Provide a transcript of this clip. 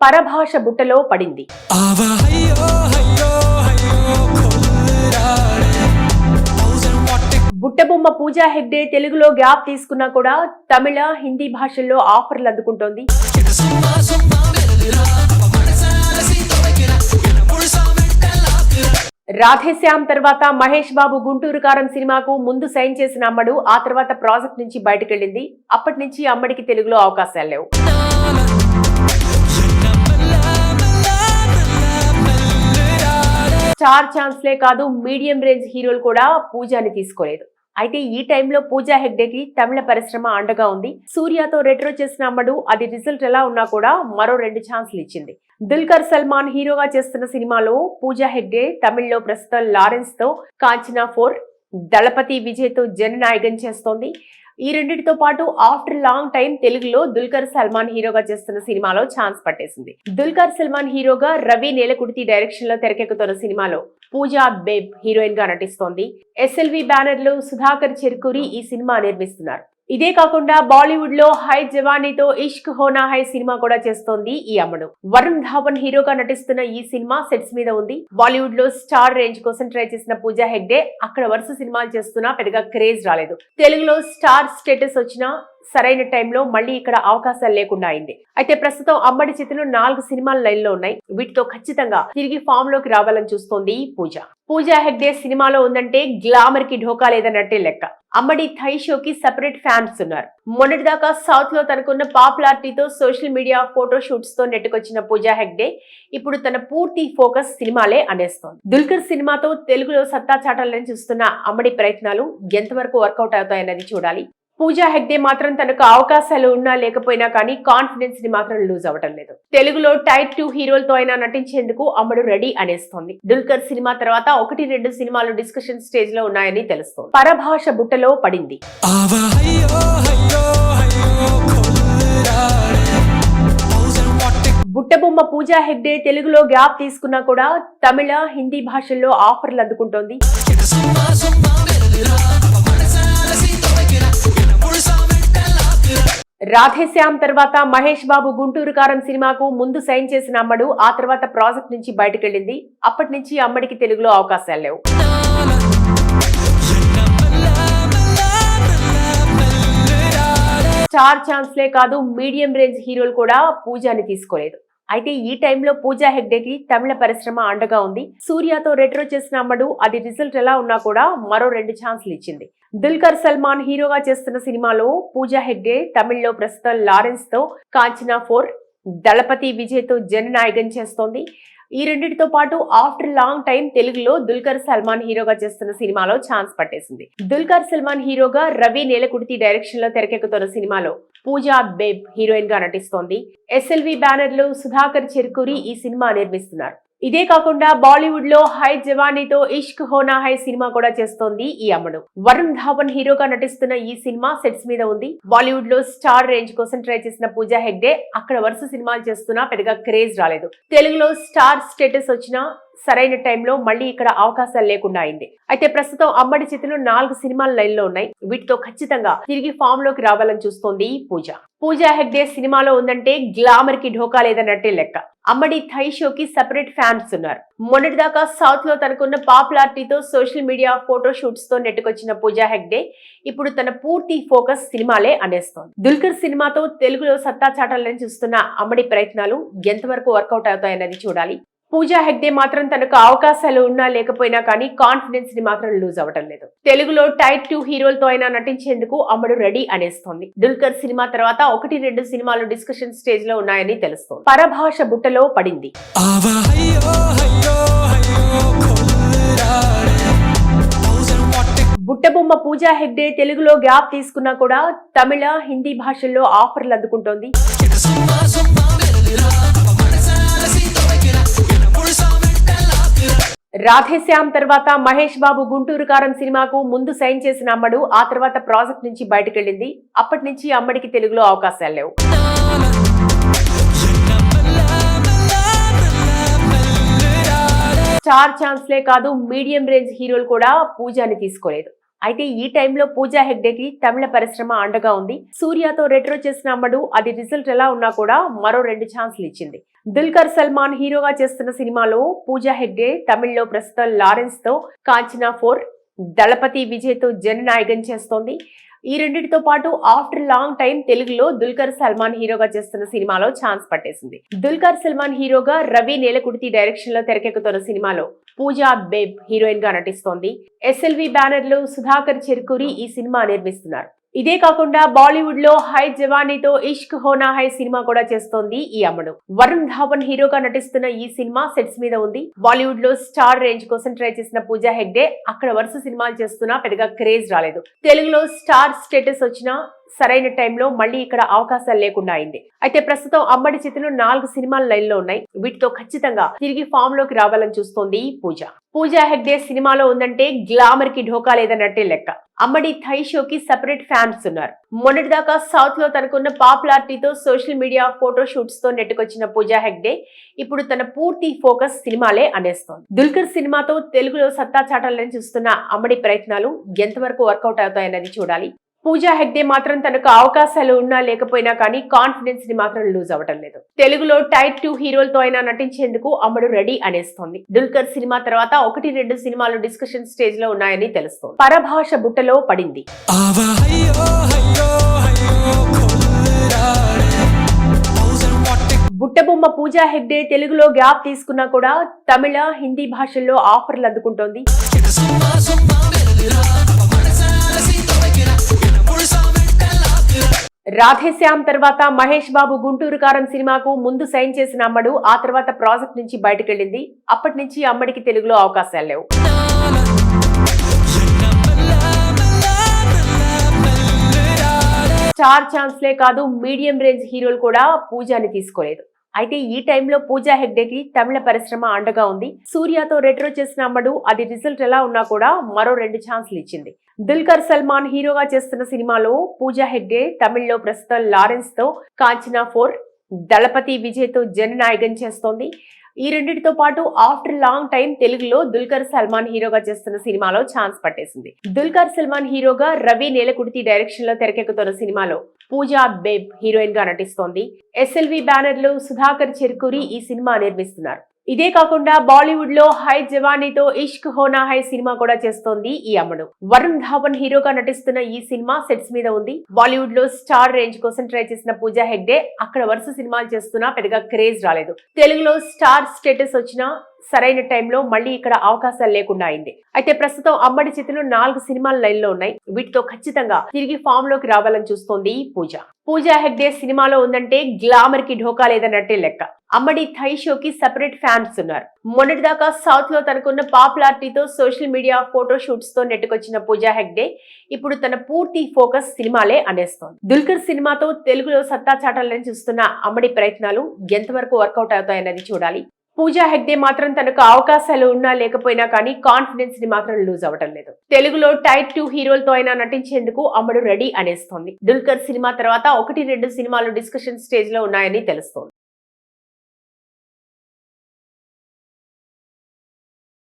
పరభాష బుట్టలో పడింది. బుట్టబొమ్మ పూజా హెగ్డే తెలుగులో గ్యాప్ తీసుకున్నా కూడా తమిళ, హిందీ భాషల్లో ఆఫర్లు అందుకుంటోంది. రాధేశ్యామ్ తర్వాత మహేష్ బాబు గుంటూరు కారం సినిమాకు ముందు సైన్ చేసిన అమ్మడు ఆ తర్వాత ప్రాజెక్ట్ నుంచి బయటకెళ్ళింది. అప్పటి నుంచి అమ్మడికి తెలుగులో అవకాశాలు లేవు. స్టార్ ఛాన్స్లే కాదు, మీడియం రేంజ్ హీరోలు కూడా పూజాని తీసుకోలేదు. అయితే ఈ టైంలో పూజా హెగ్డేకి తమిళ పరిశ్రమ అండగా ఉంది. సూర్యతో రెట్రో చేసిన అమ్మడు అది రిజల్ట్ ఎలా ఉన్నా కూడా మరో 2 ఛాన్స్లు ఇచ్చింది. దుల్కర్ సల్మాన్ హీరోగా చేస్తున్న సినిమాలో పూజా హెగ్డే తమిళ్లో ప్రస్తుతం లారెన్స్ తో కాంచనా 4, దళపతి విజయ్ తో జననాయకం చేస్తోంది. ఈ రెండింటితో పాటు ఆఫ్టర్ లాంగ్ టైం తెలుగులో దుల్కర్ సల్మాన్ హీరోగా చేస్తున్న సినిమాలో ఛాన్స్ పట్టేసింది. దుల్కర్ సల్మాన్ హీరోగా రవి నేలకుర్తి డైరెక్షన్ లో తెరకెక్కుతున్న సినిమాలో పూజా బేబ్ హీరోయిన్ గా నటిస్తోంది. SLV బ్యానర్ లో సుధాకర్ చెర్కూరి ఈ సినిమా నిర్మిస్తున్నారు. ఇదే కాకుండా బాలీవుడ్ లో హై జవానీతో ఇష్క్ హోనా హై సినిమా కూడా చేస్తోంది ఈ అమ్మడు. వరుణ్ ధావన్ హీరోగా నటిస్తున్న ఈ సినిమా సెట్స్ మీద ఉంది. బాలీవుడ్ లో స్టార్ రేంజ్ కోసం ట్రై చేసిన పూజా హెగ్డే అక్కడ వరుస సినిమాలు చేస్తున్నా పెద్దగా క్రేజ్ రాలేదు. తెలుగులో స్టార్ స్టేటస్ వచ్చినా సరైన టైంలో మళ్ళీ ఇక్కడ అవకాశాలు లేకుండా అయింది. అయితే ప్రస్తుతం అమ్మడి చేతిలో 4 సినిమాలు లైన్ లో ఉన్నాయి. వీటితో ఖచ్చితంగా తిరిగి ఫామ్ లోకి రావాలని చూస్తోంది పూజ. పూజా హెగ్డే సినిమాలో ఉందంటే గ్లామర్ కి ఢోకా లేదన్నట్టే లెక్క. అమ్మడి థై షోకి సెపరేట్ ఫ్యాన్స్ ఉన్నారు. మొన్నటిదాకా సౌత్ లో తనకున్న పాపులారిటీతో సోషల్ మీడియా ఫోటో షూట్స్ తో నెట్టుకొచ్చిన పూజా హెగ్డే ఇప్పుడు తన పూర్తి ఫోకస్ సినిమాలే అనేస్తోంది. దుల్కర్ సినిమాతో తెలుగులో సత్తా చాటాలని చూస్తున్న అమ్మడి ప్రయత్నాలు ఎంతవరకు వర్కౌట్ అవుతాయన్నది చూడాలి. పూజా హెగ్డే మాత్రం తనకు అవకాశాలు ఉన్నా లేకపోయినా కానీ కాన్ఫిడెన్స్ ని మాత్రం లూజ్ అవ్వటం లేదు. తెలుగులో టైప్ 2 హీరోలతో అయినా నటించేందుకు అమ్మడు రెడీ అనేస్తోంది. దుల్కర్ సినిమా తర్వాత 1-2 సినిమాలు డిస్కషన్ స్టేజ్ లో ఉన్నాయని తెలుస్తోంది. పరభాష బుట్టలో పడింది. బుట్టబొమ్మ పూజా హెగ్డే తెలుగులో గ్యాప్ తీసుకున్నా కూడా తమిళ, హిందీ భాషల్లో ఆఫర్లు అందుకుంటోంది. రాధేశ్యామ్ తర్వాత మహేష్ బాబు గుంటూరు కారం సినిమాకు ముందు సైన్ చేసిన అమ్మడు ఆ తర్వాత ప్రాజెక్ట్ నుంచి బయటకెళ్ళింది. అప్పటి నుంచి అమ్మడికి తెలుగులో అవకాశాలు లేవు. స్టార్ ఛాన్స్లే కాదు, మీడియం రేంజ్ హీరోలు కూడా పూజాని తీసుకోలేదు. అయితే ఈ టైంలో పూజా హెగ్డేకి తమిళ పరిశ్రమ అండగా ఉంది. సూర్యతో రెట్రో చేసిన అమ్మడు అది రిజల్ట్ ఎలా ఉన్నా కూడా మరో 2 ఛాన్స్లు ఇచ్చింది. దుల్కర్ సల్మాన్ హీరోగా చేస్తున్న సినిమాలో పూజా హెగ్డే తమిళ్లో ప్రస్తుతం లారెన్స్ తో కాంచనా 4, దళపతి విజయ్ తో జననాయకం చేస్తోంది. ఈ రెండింటితో పాటు ఆఫ్టర్ లాంగ్ టైం తెలుగులో దుల్కర్ సల్మాన్ హీరోగా చేస్తున్న సినిమాలో ఛాన్స్ పట్టేసింది. దుల్కర్ సల్మాన్ హీరోగా రవి నేలకుర్తి డైరెక్షన్ లో తెరకెక్కుతున్న సినిమాలో పూజా బేబ్ హీరోయిన్ గా నటిస్తోంది. SLV బ్యానర్ లో సుధాకర్ చెర్కూరి ఈ సినిమా నిర్మిస్తున్నారు. ఇదే కాకుండా బాలీవుడ్ లో హై జవానీతో ఇష్క్ హోనా హై సినిమా కూడా చేస్తోంది ఈ అమ్మడు. వరుణ్ ధావన్ హీరోగా నటిస్తున్న ఈ సినిమా సెట్స్ మీద ఉంది. బాలీవుడ్ లో స్టార్ రేంజ్ కోసం ట్రై చేసిన పూజా హెగ్డే అక్కడ వరుస సినిమాలు చేస్తున్నా పెద్దగా క్రేజ్ రాలేదు. తెలుగులో స్టార్ స్టేటస్ వచ్చినా సరైన టైంలో మళ్ళీ ఇక్కడ అవకాశాలు లేకుండా అయింది. అయితే ప్రస్తుతం అమ్మడి చేతిలో 4 సినిమాలు లైన్ లో ఉన్నాయి. వీటితో ఖచ్చితంగా తిరిగి ఫామ్ లోకి రావాలని చూస్తోంది పూజ. పూజా హెగ్డే సినిమాలో ఉందంటే గ్లామర్ కి ఢోకా లేదన్నట్టే లెక్క. అమ్మడి థై షోకి సెపరేట్ ఫ్యాన్స్ ఉన్నారు. మొన్నటిదాకా సౌత్ లో తనకున్న పాపులారిటీతో సోషల్ మీడియా ఫోటో షూట్స్ తో నెట్టుకొచ్చిన పూజా హెగ్డే ఇప్పుడు తన పూర్తి ఫోకస్ సినిమాలే అనేస్తోంది. దుల్కర్ సినిమాతో తెలుగులో సత్తా చాటాలని చూస్తున్న అమ్మడి ప్రయత్నాలు ఎంతవరకు వర్కౌట్ అవుతాయన్నది చూడాలి. పూజా హెగ్డే మాత్రం తనకు అవకాశాలు ఉన్నా లేకపోయినా కానీ కాన్ఫిడెన్స్ ని మాత్రం లూజ్ అవ్వటం లేదు. తెలుగులో టైప్ 2 హీరోలతో అయినా నటించేందుకు అమ్మడు రెడీ అనేస్తోంది. దుల్కర్ సినిమా తర్వాత 1-2 సినిమాలు డిస్కషన్ స్టేజ్ లో ఉన్నాయని తెలుస్తోంది. పరభాష బుట్టలో పడింది. బుట్టబొమ్మ పూజా హెగ్డే తెలుగులో గ్యాప్ తీసుకున్నా కూడా తమిళ, హిందీ భాషల్లో ఆఫర్లు అందుకుంటోంది. రాధేశ్యామ్ తర్వాత మహేష్ బాబు గుంటూరు కారం సినిమాకు ముందు సైన్ చేసిన అమ్మడు ఆ తర్వాత ప్రాజెక్ట్ నుంచి బయటకెళ్ళింది. అప్పటి నుంచి అమ్మడికి తెలుగులో అవకాశాలు లేవు. స్టార్ ఛాన్స్లే కాదు, మీడియం రేంజ్ హీరోలు కూడా పూజాని తీసుకోలేదు. అయితే ఈ టైంలో పూజా హెగ్డేకి తమిళ పరిశ్రమ అండగా ఉంది. సూర్యతో రెట్రో చేసిన అమ్మడు అది రిజల్ట్ ఎలా ఉన్నా కూడా మరో 2 ఛాన్సులు ఇచ్చింది. దుల్కర్ సల్మాన్ హీరోగా చేస్తున్న సినిమాలో పూజా హెగ్డే తమిళ్లో ప్రస్తుతం లారెన్స్ తో కాంచనా 4, దళపతి విజయ్ తో జననాయకన్ చేస్తోంది. ఈ రెండింటితో పాటు ఆఫ్టర్ లాంగ్ టైం తెలుగులో దుల్కర్ సల్మాన్ హీరోగా చేస్తున్న సినిమాలో ఛాన్స్ పట్టేసింది. దుల్కర్ సల్మాన్ హీరోగా రవి నేలకుర్తి డైరెక్షన్ లో తెరకెక్కుతున్న సినిమాలో పూజా బేబ్ హీరోయిన్ గా నటిస్తోంది. SLV బ్యానర్ లో సుధాకర్ చెర్కూరి ఈ సినిమా నిర్మిస్తున్నారు. ఇదే కాకుండా బాలీవుడ్ లో హై జవానీతో ఇష్క్ హోనా హై సినిమా కూడా చేస్తోంది ఈ అమ్మడు. వరుణ్ ధావన్ హీరోగా నటిస్తున్న ఈ సినిమా సెట్స్ మీద ఉంది. బాలీవుడ్ లో స్టార్ రేంజ్ కోసం ట్రై చేసిన పూజా హెగ్డే అక్కడ వరుస సినిమాలు చేస్తున్నా పెద్దగా క్రేజ్ రాలేదు. తెలుగులో స్టార్ స్టేటస్ వచ్చినా సరైన టైంలో మళ్ళీ ఇక్కడ అవకాశాలు లేకుండా అయింది. అయితే ప్రస్తుతం అమ్మడి చేతిలో 4 సినిమాలు లైన్ లో ఉన్నాయి. వీటితో ఖచ్చితంగా తిరిగి ఫామ్ లోకి రావాలని చూస్తోంది పూజ. పూజా హెగ్డే సినిమాలో ఉందంటే గ్లామర్ కి ఢోకా లేదన్నట్టే లెక్క. అమ్మడి థై షోకి సెపరేట్ ఫ్యాన్స్ ఉన్నారు. మొన్నటిదాకా సౌత్ లో తనకున్న పాపులారిటీతో సోషల్ మీడియా ఫోటో షూట్స్ తో నెట్టుకొచ్చిన పూజా హెగ్డే ఇప్పుడు తన పూర్తి ఫోకస్ సినిమాలే అనేస్తోంది. దుల్కర్ సినిమాతో తెలుగులో సత్తా చాటాలని చూస్తున్న అమ్మడి ప్రయత్నాలు ఎంతవరకు వర్కౌట్ అవుతాయన్నది చూడాలి. పూజా హెగ్డే మాత్రం తనకు అవకాశాలు ఉన్నా లేకపోయినా కానీ కాన్ఫిడెన్స్ ని మాత్రం లూజ్ అవ్వటం లేదు. తెలుగులో టైప్ 2 హీరోలతో అయినా నటించేందుకు అమ్మడు రెడీ అనేస్తోంది. దుల్కర్ సినిమా తర్వాత 1-2 సినిమాలు డిస్కషన్ స్టేజ్ లో ఉన్నాయని తెలుస్తోంది. పరభాష బుట్టలో పడింది. బుట్టబొమ్మ పూజా హెగ్డే తెలుగులో గ్యాప్ తీసుకున్నా కూడా తమిళ, హిందీ భాషల్లో ఆఫర్లు అందుకుంటోంది. రాధేశ్యామ్ తర్వాత మహేష్ బాబు గుంటూరు కారం సినిమాకు ముందు సైన్ చేసిన అమ్మడు ఆ తర్వాత ప్రాజెక్ట్ నుంచి బయటకెళ్ళింది. అప్పటి నుంచి అమ్మడికి తెలుగులో అవకాశాలు లేవు. స్టార్ ఛాన్స్లే కాదు మీడియం రేంజ్ హీరోలు కూడా పూజాని తీసుకోలేదు. అయితే ఈ టైంలో పూజా హెగ్డేకి తమిళ పరిశ్రమ అండగా ఉంది. సూర్యతో రెట్రో చేసిన అమ్మడు అది రిజల్ట్ ఎలా ఉన్నా కూడా మరో 2 ఛాన్సులు ఇచ్చింది. దుల్కర్ సల్మాన్ హీరోగా చేస్తున్న సినిమాలో పూజా హెగ్డే తమిళ్లో ప్రస్తుతం లారెన్స్ తో కాంచనా 4, దళపతి విజయ్ తో జననాయకన్ చేస్తోంది. ఈ రెండింటితో పాటు ఆఫ్టర్ లాంగ్ టైం తెలుగులో దుల్కర్ సల్మాన్ హీరోగా చేస్తున్న సినిమాలో ఛాన్స్ పట్టేసింది. దుల్కర్ సల్మాన్ హీరోగా రవి నేలకుర్తి డైరెక్షన్ లో తెరకెక్కుతున్న సినిమాలో పూజా బేబ్ హీరోయిన్ గా నటిస్తోంది. SLV బ్యానర్ లో సుధాకర్ చెర్కూరి ఈ సినిమా నిర్మిస్తున్నారు. ఇదే కాకుండా బాలీవుడ్ లో హై జవానీతో ఇష్క్ హోనా హై సినిమా కూడా చేస్తోంది ఈ అమ్మడు. వరుణ్ ధావన్ హీరోగా నటిస్తున్న ఈ సినిమా సెట్స్ మీద ఉంది. బాలీవుడ్ లో స్టార్ రేంజ్ కోసం ట్రై చేసిన పూజా హెగ్డే అక్కడ వరుస సినిమాలు చేస్తున్నా పెద్దగా క్రేజ్ రాలేదు. తెలుగులో స్టార్ స్టేటస్ వచ్చినా సరైన టైంలో మళ్ళీ ఇక్కడ అవకాశాలు లేకుండా అయింది. అయితే ప్రస్తుతం అమ్మడి చేతిలో 4 సినిమాలు లైన్ లో ఉన్నాయి. వీటితో ఖచ్చితంగా తిరిగి ఫామ్ లోకి రావాలని చూస్తోంది పూజ. పూజా హెగ్డే సినిమాలో ఉందంటే గ్లామర్ కి ఢోకా లేదన్నట్టే లెక్క. అమ్మడి థై షోకి సెపరేట్ ఫ్యాన్స్ ఉన్నారు. మొన్నటిదాకా సౌత్ లో తనకున్న పాపులారిటీతో సోషల్ మీడియా ఫోటో షూట్స్ తో నెట్టుకొచ్చిన పూజా హెగ్డే ఇప్పుడు తన పూర్తి ఫోకస్ సినిమాలే అనేస్తోంది. దుల్కర్ సినిమాతో తెలుగులో సత్తా చాటాలని చూస్తున్న అమ్మడి ప్రయత్నాలు ఎంతవరకు వర్కౌట్ అవుతాయన్నది చూడాలి. పూజా హెగ్డే మాత్రం తనకు అవకాశాలు ఉన్నా లేకపోయినా కానీ కాన్ఫిడెన్స్ ని మాత్రం లూజ్ అవ్వటం లేదు. తెలుగులో టైప్ 2 హీరోలతో అయినా నటించేందుకు అమ్మడు రెడీ అనేస్తోంది. దుల్కర్ సినిమా తర్వాత 1-2 సినిమాలు డిస్కషన్ స్టేజ్ లో ఉన్నాయని తెలుస్తోంది.